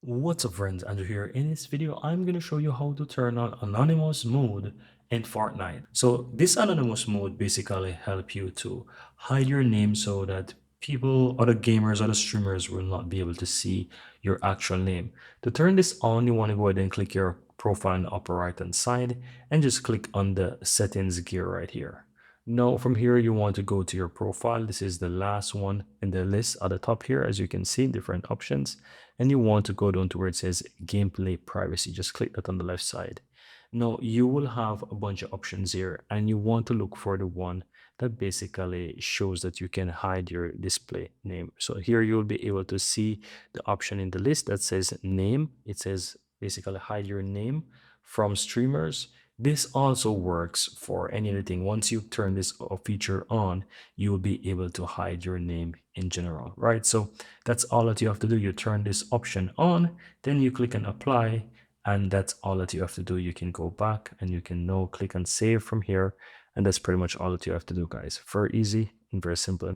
What's up friends, Andrew here. In this video, I'm going to show you how to turn on anonymous mode in Fortnite. So this anonymous mode basically help you to hide your name so that people, other gamers, other streamers will not be able to see your actual name. To turn this on, you want to go ahead and click your profile on the upper right hand side and just click on the settings gear right here. Now from here, you want to go to your profile. This is the last one in the list at the top here. As you can see, different options, and you want to go down to where it says gameplay privacy. Just click that on the left side. Now you will have a bunch of options here, and you want to look for the one that basically shows that you can hide your display name. So here you'll be able to see the option in the list that says name. It says basically hide your name from streamers. This also works for any other thing. Once you turn this feature on, you will be able to hide your name in general, right? So that's all that you have to do. You turn this option on, then you click on apply, and that's all that you have to do. You can go back and you can now click on save from here. And that's pretty much all that you have to do, guys. Very easy and very simple.